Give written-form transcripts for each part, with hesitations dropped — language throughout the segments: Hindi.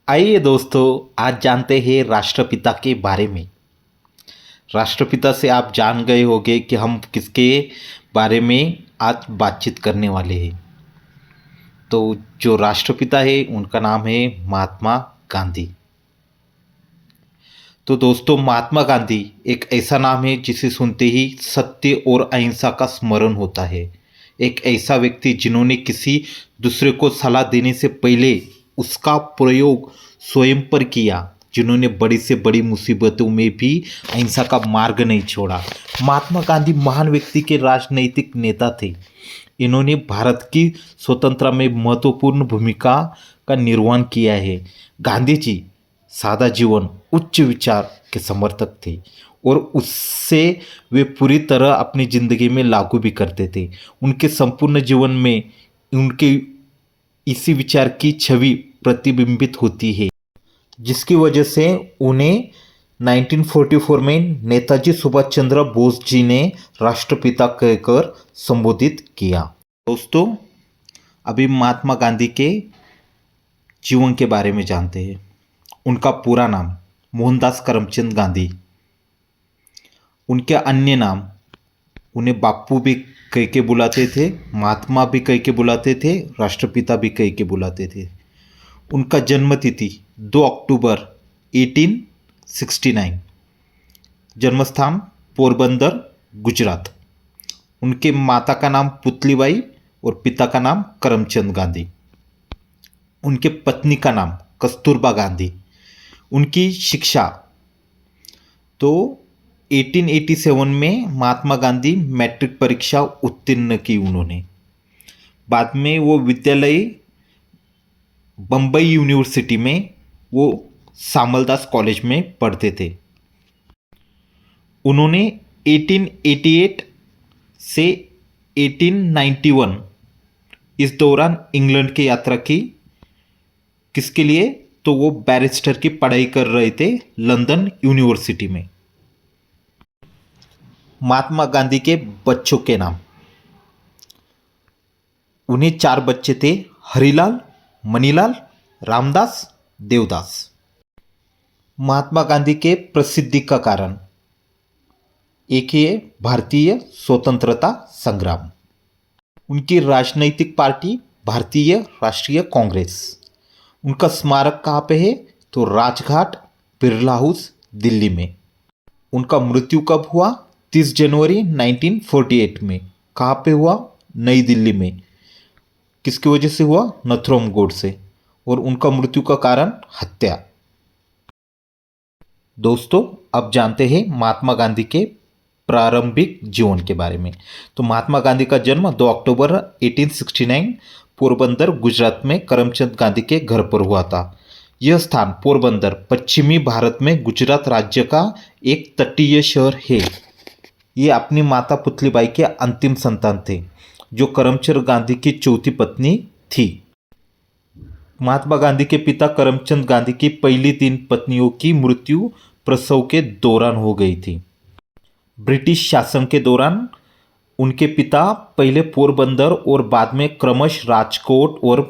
आइए दोस्तों, आज जानते हैं राष्ट्रपिता के बारे में। राष्ट्रपिता से आप जान गए होंगे कि हम किसके बारे में आज बातचीत करने वाले हैं। तो जो राष्ट्रपिता है उनका नाम है महात्मा गांधी। तो दोस्तों, महात्मा गांधी एक ऐसा नाम है जिसे सुनते ही सत्य और अहिंसा का स्मरण होता है। एक ऐसा व्यक्ति जिन्होंने किसी दूसरे को सलाह देने से पहले उसका प्रयोग स्वयं पर किया, जिन्होंने बड़ी से बड़ी मुसीबतों में भी अहिंसा का मार्ग नहीं छोड़ा। महात्मा गांधी महान व्यक्ति के राजनैतिक नेता थे। इन्होंने भारत की स्वतंत्रता में महत्वपूर्ण भूमिका का निर्वहन किया है। गांधी जी सादा जीवन, उच्च विचार के समर्थक थे और उससे वे पूरी तरह अपनी ज़िंदगी में लागू भी करते थे। उनके संपूर्ण जीवन में उनके इसी विचार की छवि प्रतिबिंबित होती है, जिसकी वजह से उन्हें 1944 में नेताजी सुभाष चंद्र बोस जी ने राष्ट्रपिता कहकर संबोधित किया। दोस्तों, अभी महात्मा गांधी के जीवन के बारे में जानते हैं। उनका पूरा नाम मोहनदास करमचंद गांधी। उनके अन्य नाम, उन्हें बापू भी कह के बुलाते थे, महात्मा भी कह के बुलाते थे, राष्ट्रपिता भी कह के बुलाते थे। उनका जन्म तिथि 2 अक्टूबर 1869, जन्मस्थान पोरबंदर, गुजरात। उनके माता का नाम पुतलीबाई और पिता का नाम करमचंद गांधी। उनके पत्नी का नाम कस्तूरबा गांधी। उनकी शिक्षा तो 1887 में महात्मा गांधी मैट्रिक परीक्षा उत्तीर्ण की उन्होंने। बाद में वो विद्यालय बम्बई यूनिवर्सिटी में वो सामलदास कॉलेज में पढ़ते थे। उन्होंने 1888 से 1891 इस दौरान इंग्लैंड की यात्रा की। किसके लिए? तो वो बैरिस्टर की पढ़ाई कर रहे थे लंदन यूनिवर्सिटी में। महात्मा गांधी के बच्चों के नाम, उन्हें 4 बच्चे थे, हरिलाल, मनीलाल, रामदास, देवदास। महात्मा गांधी के प्रसिद्धि का कारण एक ही है, भारतीय स्वतंत्रता संग्राम। उनकी राजनैतिक पार्टी भारतीय राष्ट्रीय कांग्रेस। उनका स्मारक कहाँ पे है? तो राजघाट, बिरला हाउस, दिल्ली में। उनका मृत्यु कब हुआ? 30 जनवरी 1948 में। कहाँ पे हुआ? नई दिल्ली में। किसकी वजह से हुआ? नथुराम गोडसे। और उनका मृत्यु का कारण हत्या। दोस्तों, अब जानते हैं महात्मा गांधी के प्रारंभिक जीवन के बारे में। तो महात्मा गांधी का जन्म 2 अक्टूबर 1869 पोरबंदर, गुजरात में करमचंद गांधी के घर पर हुआ था। यह स्थान पोरबंदर पश्चिमी भारत में गुजरात राज्य का एक तटीय शहर है। ये अपनी माता पुतलीबाई के अंतिम संतान थे, जो करमचंद गांधी की चौथी पत्नी थी। महात्मा गांधी के पिता करमचंद गांधी की पहली 3 पत्नियों की मृत्यु प्रसव के दौरान हो गई थी। ब्रिटिश शासन के दौरान उनके पिता पहले पोरबंदर और बाद में क्रमशः राजकोट और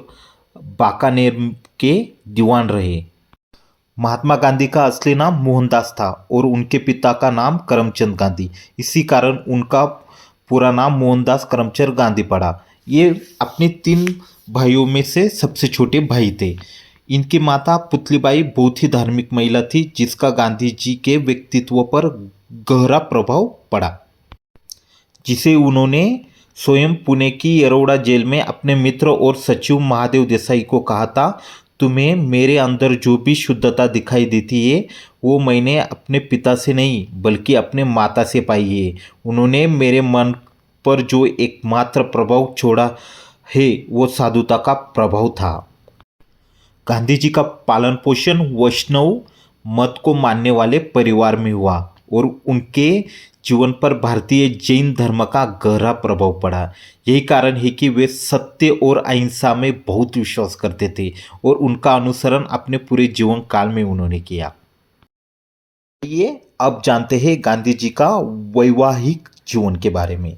बाकानेर के दीवान रहे। महात्मा गांधी का असली नाम मोहनदास था और उनके पिता का नाम करमचंद गांधी। इसी कारण उनका पूरा नाम मोहनदास करमचंद गांधी पड़ा। ये अपने 3 भाइयों में से सबसे छोटे भाई थे। इनकी माता पुतलीबाई बहुत ही धार्मिक महिला थी, जिसका गांधी जी के व्यक्तित्व पर गहरा प्रभाव पड़ा, जिसे उन्होंने स्वयं पुणे की यरोड़ा जेल में अपने मित्र और सचिव महादेव देसाई को कहा था, तुम्हें मेरे अंदर जो भी शुद्धता दिखाई देती है वो मैंने अपने पिता से नहीं बल्कि अपने माता से पाई है। उन्होंने मेरे मन पर जो एकमात्र प्रभाव छोड़ा है वो साधुता का प्रभाव था। गांधी जी का पालन पोषण वैष्णव मत को मानने वाले परिवार में हुआ और उनके जीवन पर भारतीय जैन धर्म का गहरा प्रभाव पड़ा। यही कारण है कि वे सत्य और अहिंसा में बहुत विश्वास करते थे और उनका अनुसरण अपने पूरे जीवन काल में उन्होंने किया। ये अब जानते हैं गांधी जी का वैवाहिक जीवन के बारे में।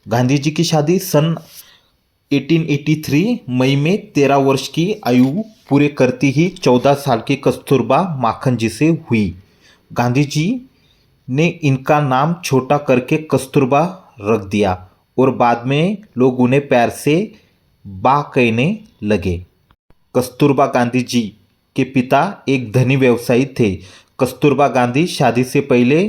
गांधी जी की शादी सन 1883 मई में 13 वर्ष की आयु पूरे करती ही 14 साल की कस्तूरबा माखन जी से हुई। गांधी जी ने इनका नाम छोटा करके कस्तूरबा रख दिया और बाद में लोग उन्हें प्यार से बा कहने लगे। कस्तूरबा गांधी जी के पिता एक धनी व्यवसायी थे। कस्तूरबा गांधी शादी से पहले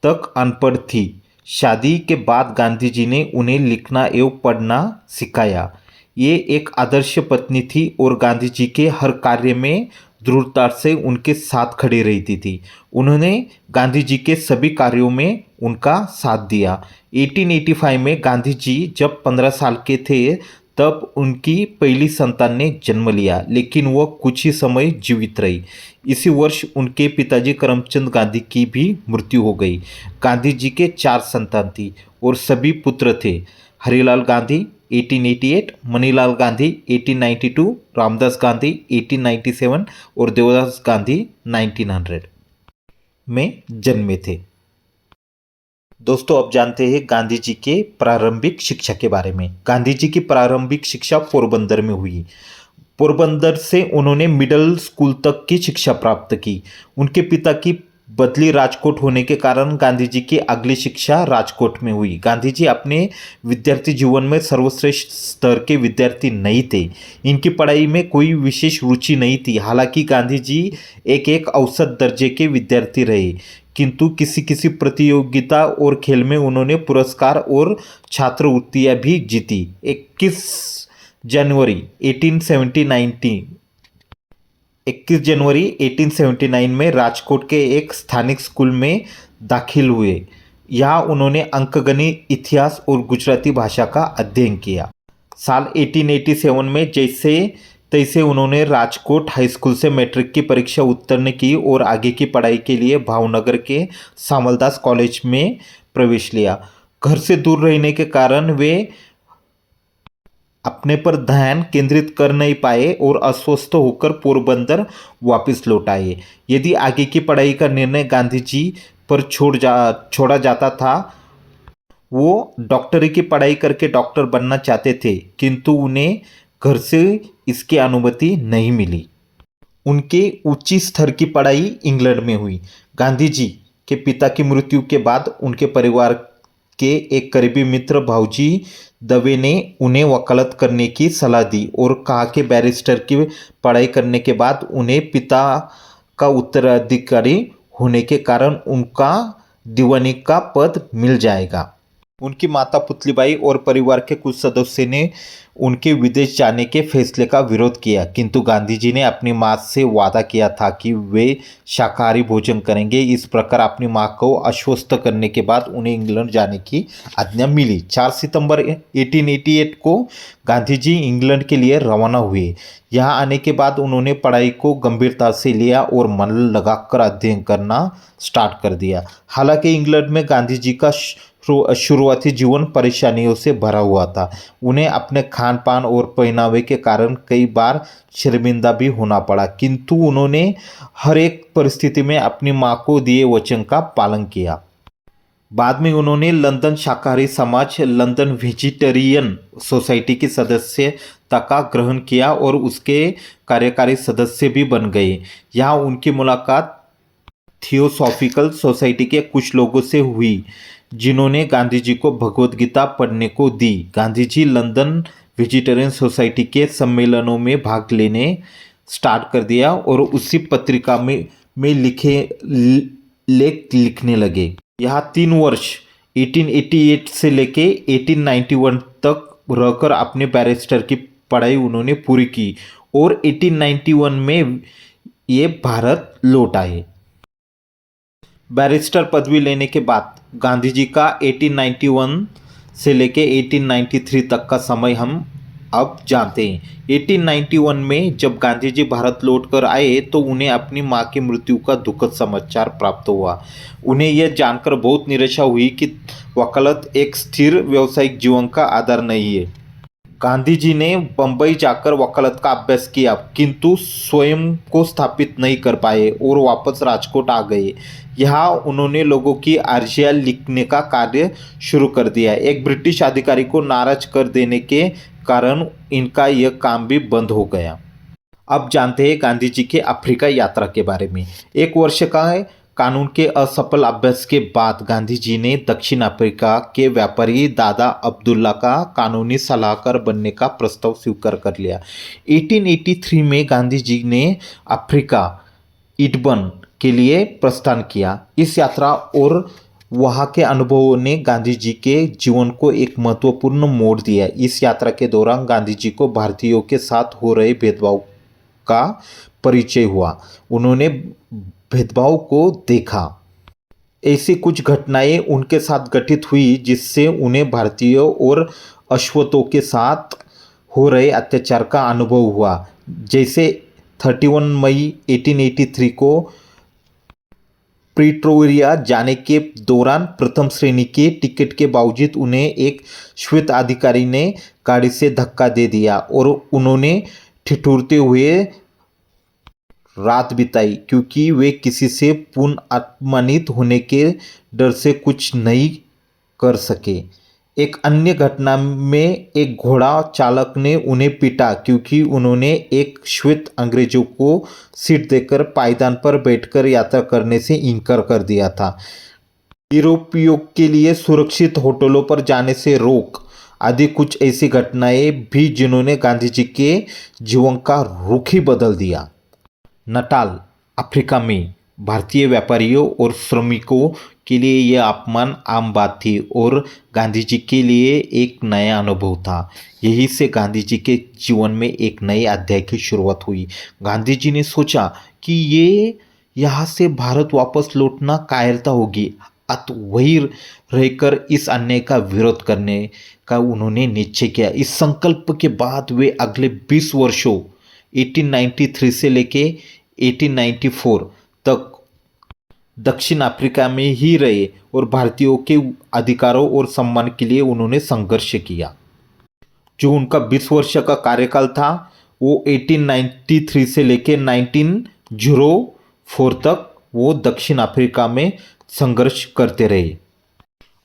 तक अनपढ़ थी। शादी के बाद गांधी जी ने उन्हें लिखना एवं पढ़ना सिखाया। ये एक आदर्श पत्नी थी और गांधी जी के हर कार्य में दृढ़ता से उनके साथ खड़ी रहती थी। उन्होंने गांधी जी के सभी कार्यों में उनका साथ दिया। 1885 में गांधी जी जब 15 साल के थे तब उनकी पहली संतान ने जन्म लिया, लेकिन वह कुछ ही समय जीवित रही। इसी वर्ष उनके पिताजी करमचंद गांधी की भी मृत्यु हो गई। गांधी जी के 4 संतान थी और सभी पुत्र थे। हरिलाल गांधी 1888, मनीलाल गांधी 1892, रामदास गांधी 1897 और देवदास गांधी 1900 में जन्मे थे। दोस्तों, अब जानते हैं गांधी जी के प्रारंभिक शिक्षा के बारे में। गांधी जी की प्रारंभिक शिक्षा पोरबंदर में हुई। पोरबंदर से उन्होंने मिडिल स्कूल तक की शिक्षा प्राप्त की। उनके पिता की बदली राजकोट होने के कारण गांधी जी की अगली शिक्षा राजकोट में हुई। गांधी जी अपने विद्यार्थी जीवन में सर्वश्रेष्ठ स्तर के विद्यार्थी नहीं थे। इनकी पढ़ाई में कोई विशेष रुचि नहीं थी। हालांकि गांधी जी एक औसत दर्जे के विद्यार्थी रहे, किंतु किसी किसी प्रतियोगिता और खेल में उन्होंने पुरस्कार और छात्रवृत्तियां भी जीती। 21 जनवरी 1879 में राजकोट के एक स्थानिक स्कूल में दाखिल हुए। यहाँ उन्होंने अंकगणित, इतिहास और गुजराती भाषा का अध्ययन किया। साल 1887 में जैसे तैसे उन्होंने राजकोट हाई स्कूल से मैट्रिक की परीक्षा उत्तीर्ण की और आगे की पढ़ाई के लिए भावनगर के सामलदास कॉलेज में प्रवेश लिया। घर से दूर रहने के कारण वे अपने पर ध्यान केंद्रित कर नहीं पाए और अस्वस्थ होकर पोरबंदर वापस लौट आए। यदि आगे की पढ़ाई का निर्णय गांधी जी पर छोड़ा जाता था, वो डॉक्टरी की पढ़ाई करके डॉक्टर बनना चाहते थे, किंतु उन्हें घर से इसकी अनुमति नहीं मिली। उनके उच्च स्तर की पढ़ाई इंग्लैंड में हुई। गांधी जी के पिता की मृत्यु के बाद उनके परिवार के एक करीबी मित्र भाऊजी दवे ने उन्हें वकालत करने की सलाह दी और कहा कि बैरिस्टर की पढ़ाई करने के बाद उन्हें पिता का उत्तराधिकारी होने के कारण उनका दीवानी का पद मिल जाएगा। उनकी माता पुतलीबाई और परिवार के कुछ सदस्यों ने उनके विदेश जाने के फैसले का विरोध किया, किंतु गांधी जी ने अपनी मां से वादा किया था कि वे शाकाहारी भोजन करेंगे। इस प्रकार अपनी मां को आश्वस्त करने के बाद उन्हें इंग्लैंड जाने की आज्ञा मिली। 4 सितंबर 1888 को गांधी जी इंग्लैंड के लिए रवाना हुए। यहाँ आने के बाद उन्होंने पढ़ाई को गंभीरता से लिया और मन लगाकर अध्ययन करना स्टार्ट कर दिया। हालांकि इंग्लैंड में गांधी जी का शुरुआती जीवन परेशानियों से भरा हुआ था। उन्हें अपने खान पान और पहनावे के कारण कई बार शर्मिंदा भी होना पड़ा, किंतु उन्होंने हर एक परिस्थिति में अपनी मां को दिए वचन का पालन किया। बाद में उन्होंने लंदन शाकाहारी समाज, लंदन वेजिटेरियन सोसाइटी की सदस्यता का ग्रहण किया और उसके कार्यकारी सदस्य भी बन गए। यहाँ उनकी मुलाकात थियोसॉफिकल सोसाइटी के कुछ लोगों से हुई, जिन्होंने गांधी जी को भगवद गीता पढ़ने को दी। Gandhi ji London vegetarian society के सम्मेलनों में भाग लेने स्टार्ट कर दिया और उसी पत्रिका में लेख लिखने लगे। यहाँ 3 वर्ष 1888 से लेके 1891 तक रहकर अपने बैरिस्टर की पढ़ाई उन्होंने पूरी की और 1891 में ये भारत लौट आए। बैरिस्टर पदवी लेने के बाद गांधी जी का 1891 से लेके 1893 तक का समय हम अब जानते हैं। 1891 में जब गांधी जी भारत लौटकर आए तो उन्हें अपनी मां की मृत्यु का दुखद समाचार प्राप्त हुआ। उन्हें यह जानकर बहुत निराशा हुई कि वकालत एक स्थिर व्यावसायिक जीवन का आधार नहीं है। गांधी जी ने बंबई जाकर वकालत का अभ्यास किया, किंतु स्वयं को स्थापित नहीं कर पाए और वापस राजकोट आ गए। यहाँ उन्होंने लोगों की अर्जियां लिखने का कार्य शुरू कर दिया। एक ब्रिटिश अधिकारी को नाराज कर देने के कारण इनका यह काम भी बंद हो गया। अब जानते हैं गांधी जी के अफ्रीका यात्रा के बारे में। एक वर्ष का कानून के असफल अभ्यास के बाद गांधी जी ने दक्षिण अफ्रीका के व्यापारी दादा अब्दुल्ला का कानूनी सलाहकार बनने का प्रस्ताव स्वीकार कर लिया। 1883 में गांधी जी ने अफ्रीका इडबन के लिए प्रस्थान किया। इस यात्रा और वहाँ के अनुभवों ने गांधी जी के जीवन को एक महत्वपूर्ण मोड़ दिया। इस यात्रा के दौरान गांधी जी को भारतीयों के साथ हो रहे भेदभाव का परिचय हुआ। उन्होंने भेदभाव को देखा। ऐसी कुछ घटनाएं उनके साथ घटित हुई जिससे उन्हें भारतीयों और अश्वतों के साथ हो रहे अत्याचार का अनुभव हुआ। जैसे 31 मई 1883 को प्रिटोरिया जाने के दौरान प्रथम श्रेणी के टिकट के बावजूद उन्हें एक श्वेत अधिकारी ने गाड़ी से धक्का दे दिया और उन्होंने ठिठुरते हुए रात बिताई, क्योंकि वे किसी से पुनः अपमानित होने के डर से कुछ नहीं कर सके। एक अन्य घटना में एक घोड़ा चालक ने उन्हें पीटा क्योंकि उन्होंने एक श्वेत अंग्रेजों को सीट देकर पायदान पर बैठकर यात्रा करने से इनकार कर दिया था। यूरोपियों के लिए सुरक्षित होटलों पर जाने से रोक आदि कुछ ऐसी घटनाएं भी जिन्होंने गांधी जी के जीवन का रुख ही बदल दिया। नटाल अफ्रीका में भारतीय व्यापारियों और श्रमिकों के लिए यह अपमान आम बात थी और गांधी जी के लिए एक नया अनुभव था। यही से गांधी जी के जीवन में एक नए अध्याय की शुरुआत हुई। गांधी जी ने सोचा कि ये यहाँ से भारत वापस लौटना कायरता होगी, अतः वहीं रहकर इस अन्याय का विरोध करने का उन्होंने निश्चय किया। इस संकल्प के बाद वे अगले 20 वर्षों 1893 से लेके 1894 तक दक्षिण अफ्रीका में ही रहे और भारतीयों के अधिकारों और सम्मान के लिए उन्होंने संघर्ष किया। जो उनका 20 वर्ष का कार्यकाल था वो 1893 से लेकर 1904 तक वो दक्षिण अफ्रीका में संघर्ष करते रहे।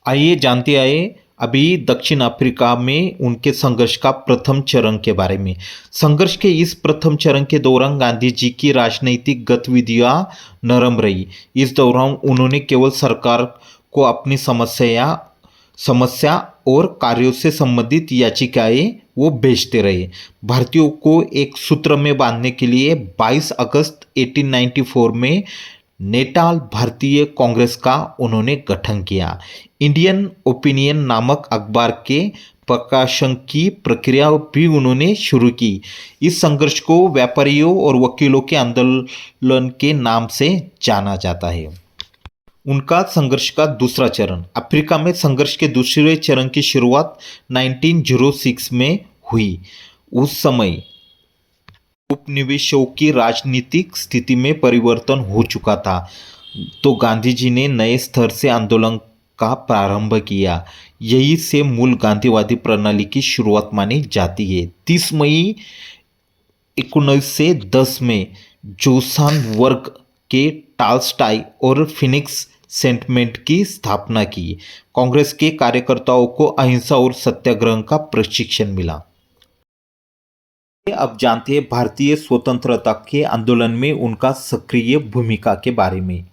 आइए जानते आए अभी दक्षिण अफ्रीका में उनके संघर्ष का प्रथम चरण के बारे में। संघर्ष के इस प्रथम चरण के दौरान गांधी जी की राजनीतिक गतिविधियां नरम रही। इस दौरान उन्होंने केवल सरकार को अपनी समस्या और कार्यों से संबंधित याचिकाएं वो भेजते रहे। भारतीयों को एक सूत्र में बांधने के लिए 22 अगस्त 1894 में नेटाल भारतीय कांग्रेस का उन्होंने गठन किया। इंडियन ओपिनियन नामक अखबार के प्रकाशन की प्रक्रिया भी उन्होंने शुरू की। इस संघर्ष को व्यापारियों और वकीलों के आंदोलन के नाम से जाना जाता है। उनका संघर्ष का दूसरा चरण। अफ्रीका में संघर्ष के दूसरे चरण की शुरुआत 1906 में हुई। उस समय उपनिवेशों की राजनीतिक स्थिति में परिवर्तन हो चुका था, तो गांधी जी ने नए स्तर से आंदोलन का प्रारंभ किया। यही से मूल गांधीवादी प्रणाली की शुरुआत मानी जाती है। 30 मई 1910 में जोसान वर्ग के टालस्टॉय और फिनिक्स सेंटमेंट की स्थापना की। कांग्रेस के कार्यकर्ताओं को अहिंसा और सत्याग्रह का प्रशिक्षण मिला। अब जानते हैं भारतीय स्वतंत्रता के आंदोलन में उनका सक्रिय भूमिका के बारे में।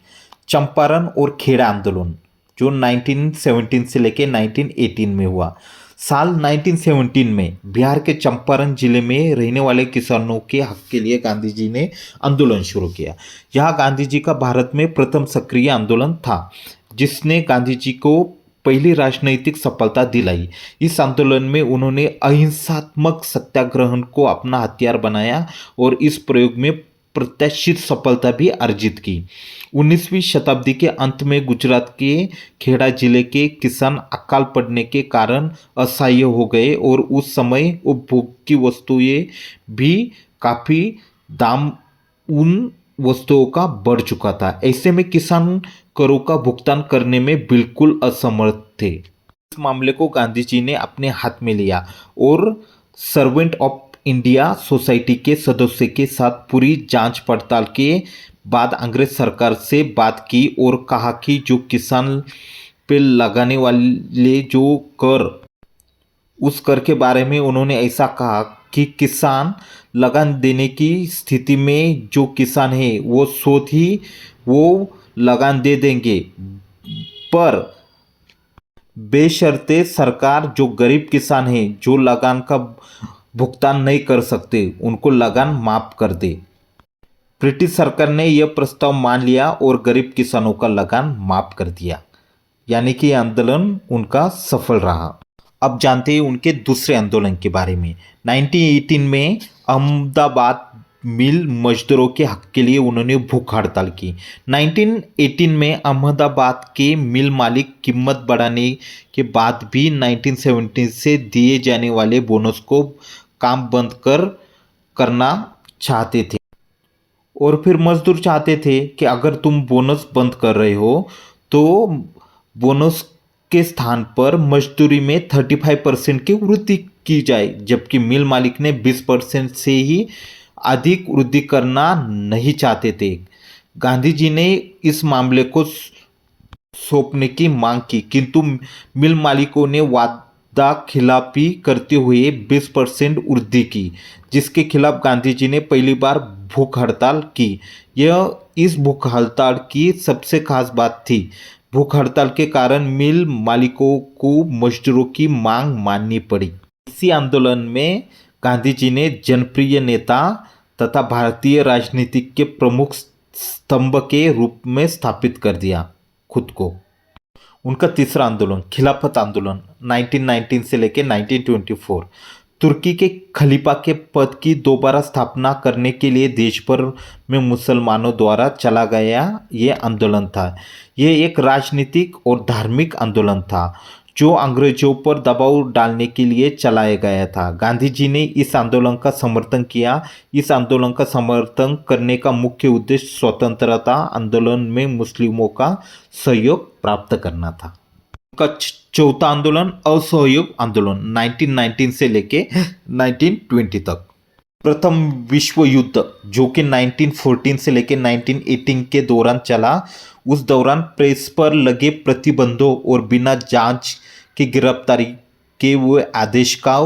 चंपारण और खेड़ा आंदोलन जो 1917 से लेकर 1918 में हुआ। साल 1917 में बिहार के चंपारण जिले में रहने वाले किसानों के हक के लिए गांधी जी ने आंदोलन शुरू किया। यह गांधी जी का भारत में प्रथम सक्रिय आंदोलन था, जिसने गांधी जी को पहली राजनैतिक सफलता दिलाई। इस आंदोलन में उन्होंने अहिंसात्मक सत्याग्रह को अपना हथियार बनाया और इस प्रयोग में प्रत्याशित सफलता भी अर्जित की। 19वीं शताब्दी के अंत में गुजरात के खेड़ा जिले के किसान अकाल पड़ने के कारण असहाय हो गए और उस समय उपभोग की वस्तुएं भी काफ़ी दाम उन वस्तुओं का बढ़ चुका था। ऐसे में किसान करों का भुगतान करने में बिल्कुल असमर्थ थे। इस मामले को गांधी जी ने अपने हाथ में लिया और सर्वेंट ऑफ इंडिया सोसाइटी के सदस्य के साथ पूरी जांच पड़ताल के बाद अंग्रेज सरकार से बात की और कहा कि जो किसान पे लगाने वाले जो कर उस कर के बारे में उन्होंने ऐसा कहा कि किसान लगान देने की स्थिति में जो किसान है वो स्वतः ही वो लगान दे देंगे, पर बेशर्ते सरकार जो गरीब किसान है जो लगान का भुगतान नहीं कर सकते उनको लगान माफ कर दे। ब्रिटिश सरकार ने यह प्रस्ताव मान लिया और गरीब किसानों का लगान माफ कर दिया, यानी कि आंदोलन उनका सफल रहा। अब जानते हैं उनके दूसरे आंदोलन के बारे में। 1918 में अहमदाबाद मिल मजदूरों के हक के लिए उन्होंने भूख हड़ताल की। 1918 में अहमदाबाद के मिल मालिक कीमत बढ़ाने के बाद भी 1917 से दिए जाने वाले बोनस को काम बंद करना चाहते थे। और फिर मजदूर चाहते थे कि अगर तुम बोनस बंद कर रहे हो तो बोनस के स्थान पर मजदूरी में 35% की वृद्धि की जाए, जबकि मिल मालिक ने 20% से ही अधिक वृद्धि करना नहीं चाहते थे। गांधी जी ने इस मामले को सौंपने की मांग की, किंतु मिल मालिकों ने वादा खिलाफी करते हुए 20% वृद्धि की, जिसके खिलाफ गांधी जी ने पहली बार भूख हड़ताल की। यह इस भूख हड़ताल की सबसे खास बात थी। भूख हड़ताल के कारण मिल मालिकों को मजदूरों की मांग माननी पड़ी। इसी आंदोलन में गांधी जी ने जनप्रिय नेता तथा भारतीय राजनीति के प्रमुख स्तंभ के रूप में स्थापित कर दिया खुद को। उनका तीसरा आंदोलन खिलाफत आंदोलन 1919 से लेकर 1924 तुर्की के खलीफा के पद की दोबारा स्थापना करने के लिए देश भर में मुसलमानों द्वारा चला गया ये आंदोलन था। यह एक राजनीतिक और धार्मिक आंदोलन था जो अंग्रेजों पर दबाव डालने के लिए चलाया गया था। गांधी जी ने इस आंदोलन का समर्थन किया। इस आंदोलन का समर्थन करने का मुख्य उद्देश्य स्वतंत्रता आंदोलन में मुस्लिमों का सहयोग प्राप्त करना था। का चौथा आंदोलन असहयोग आंदोलन 1919 से लेके 1920 तक। प्रथम विश्व युद्ध जो कि 1914 से लेकर 1918 के दौरान चला, उस दौरान प्रेस पर लगे प्रतिबंधों और बिना जांच की गिरफ्तारी के हुए आदेश का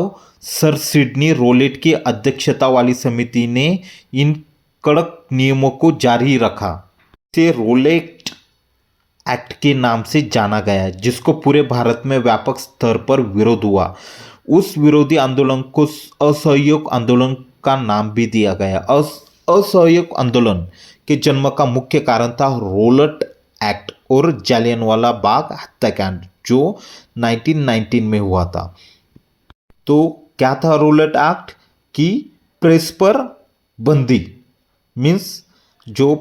सर सिडनी रोलेट की अध्यक्षता वाली समिति ने इन कड़क नियमों को जारी रखा। इसे रोलेट एक्ट के नाम से जाना गया, जिसको पूरे भारत में व्यापक स्तर पर विरोध हुआ। उस विरोधी आंदोलन को असहयोग आंदोलन का नाम भी दिया गया। असहयोग आंदोलन के जन्म का मुख्य कारण था रोलेट एक्ट और जालियनवाला बाग हत्याकांड जो 1919 में हुआ था। तो क्या था रोलेट एक्ट? कि प्रेस पर बंदी मीन्स जो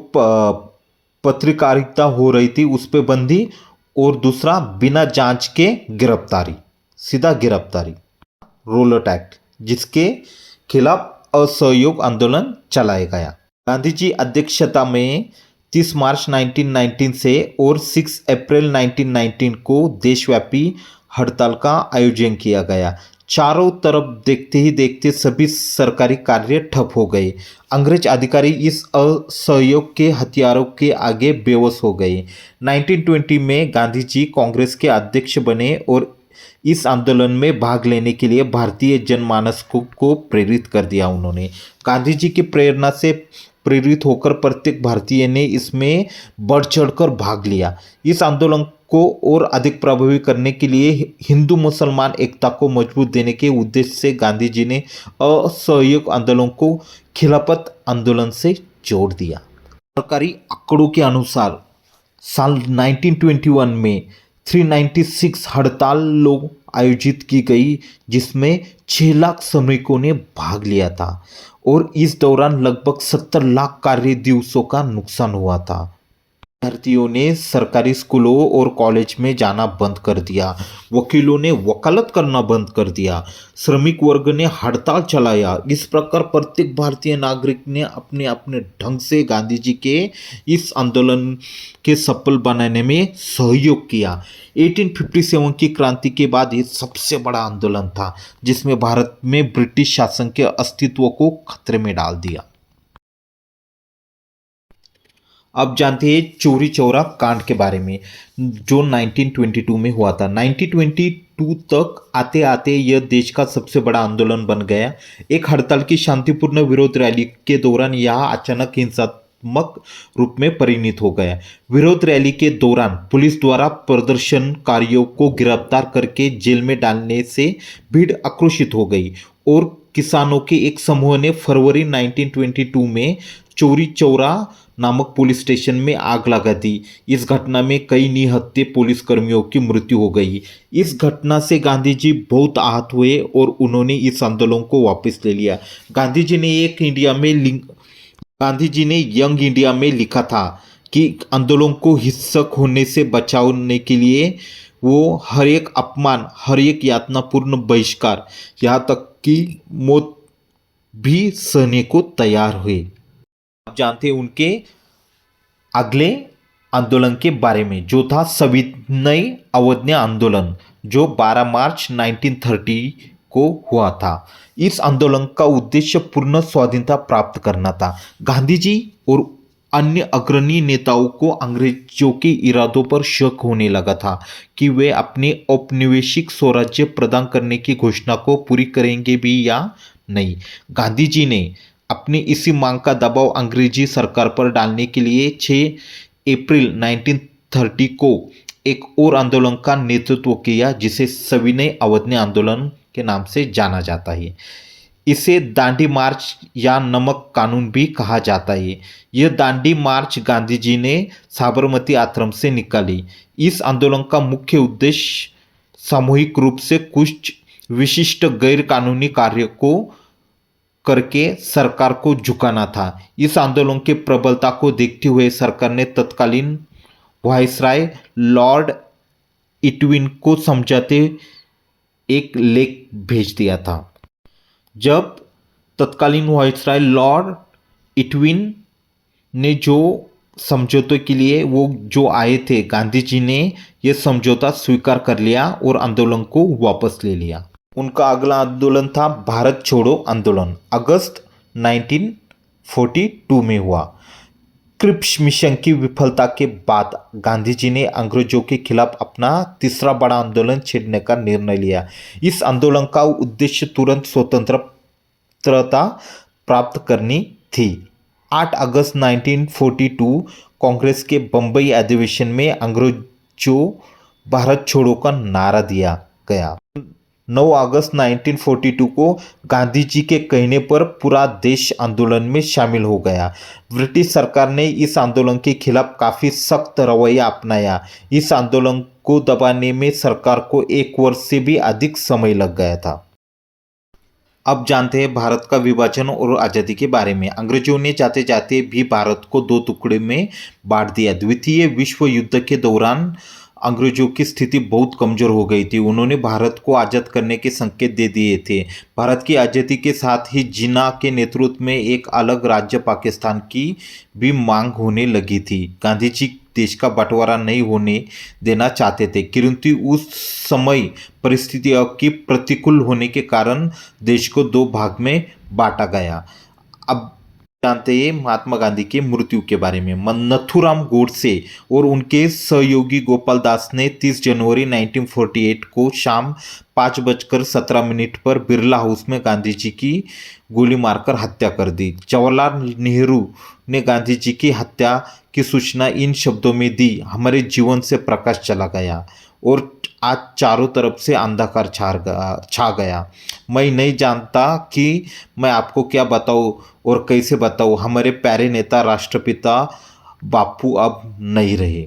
पत्रकारिता हो रही थी उस पर बंदी, और दूसरा बिना जांच के गिरफ्तारी, सीधा गिरफ्तारी, रोलेट एक्ट, जिसके खिलाफ असहयोग आंदोलन चलाया गया। गांधी जी अध्यक्षता में 30 मार्च 1919 से और 6 अप्रैल 1919 को देशव्यापी हड़ताल का आयोजन किया गया। चारों तरफ देखते ही देखते सभी सरकारी कार्य ठप हो गए। अंग्रेज अधिकारी इस असहयोग के हथियारों के आगे बेबस हो गए। 1920 में गांधी जी कांग्रेस के अध्यक्ष बने और इस आंदोलन में भाग लेने के लिए भारतीय जनमानस को प्रेरित कर दिया। उन्होंने गांधी जी की प्रेरणा से प्रेरित होकर प्रत्येक भारतीय ने इसमें बढ़ चढ़कर भाग लिया। इस आंदोलन को और अधिक प्रभावी करने के लिए हिंदू मुसलमान एकता को मजबूत देने के उद्देश्य से गांधी जी ने असहयोग आंदोलन को खिलाफत आंदोलन से जोड़ दिया। सरकारी आंकड़ों के अनुसार साल 1921 में 396 हड़ताल लोग आयोजित की गई, जिसमें 6 लाख श्रमिकों ने भाग लिया था और इस दौरान लगभग 70 लाख कार्य दिवसों का नुकसान हुआ था। विद्यार्थियों ने सरकारी स्कूलों और कॉलेज में जाना बंद कर दिया। वकीलों ने वकालत करना बंद कर दिया। श्रमिक वर्ग ने हड़ताल चलाया। इस प्रकार प्रत्येक भारतीय नागरिक ने अपने अपने ढंग से गांधी जी के इस आंदोलन के सफल बनाने में सहयोग किया। 1857 की क्रांति के बाद ये सबसे बड़ा आंदोलन था जिसमें भारत में ब्रिटिश शासन के अस्तित्व को खतरे में डाल दिया। अब जानते हैं चौरी चौरा कांड के बारे में जो 1922 में हुआ था। 1922 तक आते आते यह देश का सबसे बड़ा आंदोलन बन गया। एक हड़ताल की शांतिपूर्ण विरोध रैली के दौरान यह अचानक हिंसात्मक रूप में परिणत हो गया। विरोध रैली के दौरान पुलिस द्वारा प्रदर्शनकारियों को गिरफ्तार करके जेल में डालने से भीड़ आक्रोशित हो गई और किसानों के एक समूह ने फरवरी 1922 में चौरी चौरा नामक पुलिस स्टेशन में आग लगा दी। इस घटना में कई निहत्थे पुलिस कर्मियों की मृत्यु हो गई। इस घटना से गांधी जी बहुत आहत हुए और उन्होंने इस आंदोलन को वापस ले लिया। गांधी जी ने यंग इंडिया में लिखा था कि आंदोलन को हिंसक होने से बचाने के लिए वो हर एक अपमान, हर एक यातनापूर्ण बहिष्कार, यहाँ तक कि मौत भी सहने को तैयार हुए। आप जानते हैं उनके अगले आंदोलन के बारे में जो था सविनय अवज्ञा आंदोलन, जो 12 मार्च 1930 को हुआ था। इस आंदोलन का उद्देश्य पूर्ण स्वाधीनता प्राप्त करना था। गांधी जी और अन्य अग्रणी नेताओं को अंग्रेजों के इरादों पर शक होने लगा था कि वे अपने औपनिवेशिक स्वराज्य प्रदान करने की घोषणा को पूरी करेंगे भी या नहीं। गांधी जी ने अपनी इसी मांग का दबाव अंग्रेजी सरकार पर डालने के लिए 6 अप्रैल 1930 को एक और आंदोलन का नेतृत्व किया जिसे सविनय अवज्ञा आंदोलन के नाम से जाना जाता है। इसे दांडी मार्च या नमक कानून भी कहा जाता है। यह दांडी मार्च गांधी जी ने साबरमती आश्रम से निकाली। इस आंदोलन का मुख्य उद्देश्य सामूहिक रूप से कुछ विशिष्ट गैर कानूनी कार्य को करके सरकार को झुकाना था। इस आंदोलन के प्रबलता को देखते हुए सरकार ने तत्कालीन वायसराय लॉर्ड इटविन को समझाते एक लेख भेज दिया था। जब तत्कालीन वायसराय लॉर्ड इटविन ने जो समझौते के लिए वो जो आए थे, गांधी जी ने यह समझौता स्वीकार कर लिया और आंदोलन को वापस ले लिया। उनका अगला आंदोलन था भारत छोड़ो आंदोलन, अगस्त 1942 में हुआ। क्रिप्स मिशन की विफलता के बाद गांधी जी ने अंग्रेजों के खिलाफ अपना तीसरा बड़ा आंदोलन छेड़ने का निर्णय लिया। इस आंदोलन का उद्देश्य तुरंत स्वतंत्रता प्राप्त करनी थी। 8 अगस्त 1942 कांग्रेस के बंबई अधिवेशन में अंग्रेजों भारत छोड़ो का नारा दिया गया। 9 अगस्त 1942 को गांधी जी के कहने पर पूरा देश आंदोलन में शामिल हो गया। ब्रिटिश सरकार ने इस आंदोलन के खिलाफ काफ़ी सख्त रवैया अपनाया। इस आंदोलन को दबाने में सरकार को 1 वर्ष से भी अधिक समय लग गया था। अब जानते हैं भारत का विभाजन और आज़ादी के बारे में। अंग्रेजों ने जाते जाते भी भारत को 2 टुकड़े में बांट दिया। द्वितीय विश्व युद्ध के दौरान अंग्रेजों की स्थिति बहुत कमज़ोर हो गई थी। उन्होंने भारत को आज़ाद करने के संकेत दे दिए थे। भारत की आज़ादी के साथ ही जिन्ना के नेतृत्व में एक अलग राज्य पाकिस्तान की भी मांग होने लगी थी। गांधी जी देश का बंटवारा नहीं होने देना चाहते थे, किंतु उस समय परिस्थितियों की प्रतिकूल होने के कारण देश को 2 भाग में बांटा गया। अब जानते हैं महात्मा गांधी की मृत्यु के बारे में। नथुराम गोडसे और उनके सहयोगी गोपाल दास ने 30 जनवरी 1948 को शाम 5:17 पर बिरला हाउस में गांधी जी की गोली मारकर हत्या कर दी। जवाहरलाल नेहरू ने गांधी जी की हत्या की सूचना इन शब्दों में दी, हमारे जीवन से प्रकाश चला गया और आज चारों तरफ से अंधकार छा गया। मैं नहीं जानता कि मैं आपको क्या बताऊं और कैसे बताऊं। हमारे प्यारे नेता राष्ट्रपिता बापू अब नहीं रहे।